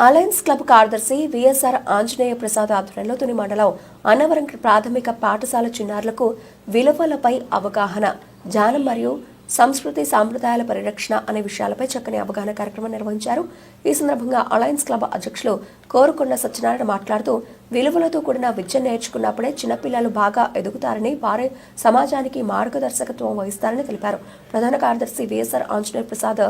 Alliance club కార్యదర్శి VSR Anjaneya Prasad ఆధ్వర్యంలో తుని మండలం అన్నవరం ప్రాథమిక పాఠశాల చిన్నారులకు విలువలపై అవగాహన, జ్ఞానం మరియు సంస్కృతి సాంప్రదాయాల పరిరక్షణ అనే విషయాలపై చక్కని అవగాహన కార్యక్రమం నిర్వహించారు. ఈ సందర్భంగా అలయన్స్ క్లబ్ అధ్యక్షులు కోరుకొండ సత్యనారాయణ మాట్లాడుతూ విలువలతో కూడిన విద్య నేర్చుకున్నప్పుడే చిన్నపిల్లలు బాగా ఎదుగుతారని, వారే సమాజానికి మార్గదర్శకత్వం వహిస్తారని తెలిపారు. ప్రధాన కార్యదర్శి విఎస్ఆర్ ఆంజనేయ ప్రసాద్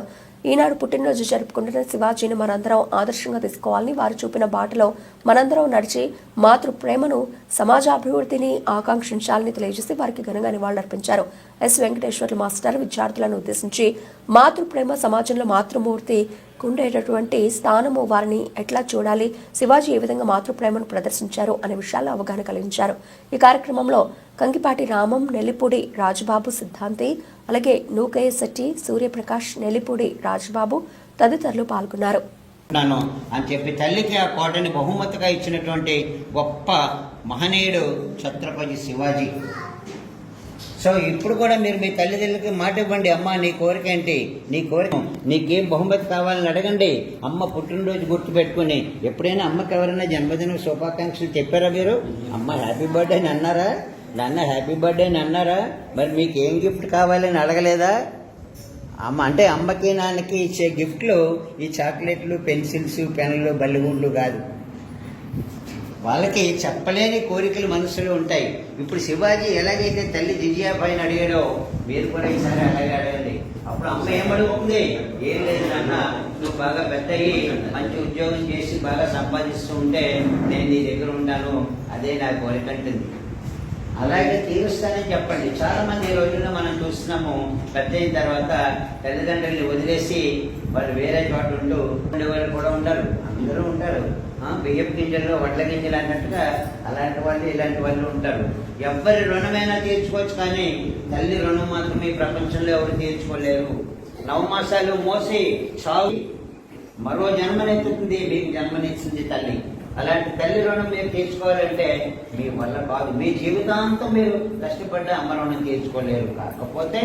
ఈనాడు పుట్టినరోజు జరుపుకుంటున్న శివాజీని మనందరం ఆదర్శంగా తీసుకోవాలని, వారు చూపిన బాటలో మనందరం నడిచి మాతృ ప్రేమను, సమాజాభివృద్ధిని ఆకాంక్షించాలని తెలియజేసి వారికి ఘనంగా నివాళులర్పించారు. ఎస్ వెంకటేశ్వర్లు మాస్టర్ విద్యార్థులను ఉద్దేశించి మాతృ ప్రేమ, సమాజంలో మాతృమూర్తి కుండేటటువంటి స్థానము, వారిని ఎట్లా చూడాలి, శివాజీ ఏ విధంగా మాతృప్రేమను ప్రదర్శించారు అనే విషయాల్లో అవగాహన కలిగించారు. ఈ కార్యక్రమంలో కంకిపాటి రామం, నెల్లిపూడి రాజబాబు సిద్ధాంతి, అలాగే నూకయ్య శెట్టి, సూర్యప్రకాష్, నెల్లిపూడి రాజబాబు తదితరులు పాల్గొన్నారు. అని చెప్పి తల్లికి ఆ కోటని బహుమతిగా ఇచ్చినటువంటి గొప్ప మహనీయుడు ఛత్రపతి శివాజీ. సో ఇప్పుడు కూడా మీరు మీ తల్లిదండ్రులకి మాట ఇవ్వండి, అమ్మ నీ కోరిక ఏంటి, నీ కోరిక నీకేం బహుమతి కావాలని అడగండి. అమ్మ పుట్టినరోజు గుర్తు పెట్టుకుని ఎప్పుడైనా అమ్మకి ఎవరైనా జన్మదిన శుభాకాంక్షలు చెప్పారా? మీరు అమ్మ హ్యాపీ బర్త్డే అని అన్నారా? నాన్న హ్యాపీ బర్త్డే అని అన్నారా? మరి మీకు ఏం గిఫ్ట్ కావాలని అడగలేదా? అమ్మ అంటే అమ్మకి నాన్నకి ఇచ్చే గిఫ్ట్లు ఈ చాక్లెట్లు, పెన్సిల్స్, పెన్నులు, బల్లిగుండ్లు కాదు. వాళ్ళకి చెప్పలేని కోరికలు మనసులో ఉంటాయి. ఇప్పుడు శివాజీ ఎలాగైతే తల్లి జిజియాబాయిని అడిగాడో మీరు కూడా ఈసారి అలాగే అడగండి. అప్పుడు అమ్మ ఏమడుగుతుంది? ఏం లేదు నాన్న, నువ్వు బాగా పెద్ద అయ్యి మంచి ఉద్యోగం చేసి బాగా సంపాదిస్తూ ఉంటే నేను నీ దగ్గర ఉంటాను, అదే నా కోరిక అంటుంది. అలాగే తీరుస్తానని చెప్పండి. చాలా మంది ఈ రోజుల్లో మనం చూస్తున్నాము, పెద్ద అయిన తర్వాత తల్లిదండ్రుల్ని వదిలేసి వాళ్ళు వేరే చోట ఉంటూ ఉండేవాళ్ళు కూడా ఉంటారు. అందరూ ఉంటారు. బియ్యపు గింజలు, వడ్ల గింజలు అన్నట్టుగా అలాంటి వాళ్ళు ఇలాంటి వాళ్ళు ఉంటారు. ఎవరి రుణమైనా తీర్చుకోవచ్చు, కానీ తల్లి రుణం మాత్రం ఈ ప్రపంచంలో ఎవరు తీర్చుకోలేరు. 9 మాసాలు మోసి చావు మరో జన్మనెత్తుతుంది, మీకు జన్మనిచ్చింది తల్లి. అలాంటి తల్లి రుణం మీరు తీర్చుకోవాలంటే మీ వల్ల కాదు. మీ జీవితాంతం మీరు కష్టపడ్డ అమ్మ రుణం తీర్చుకోలేరు. కాకపోతే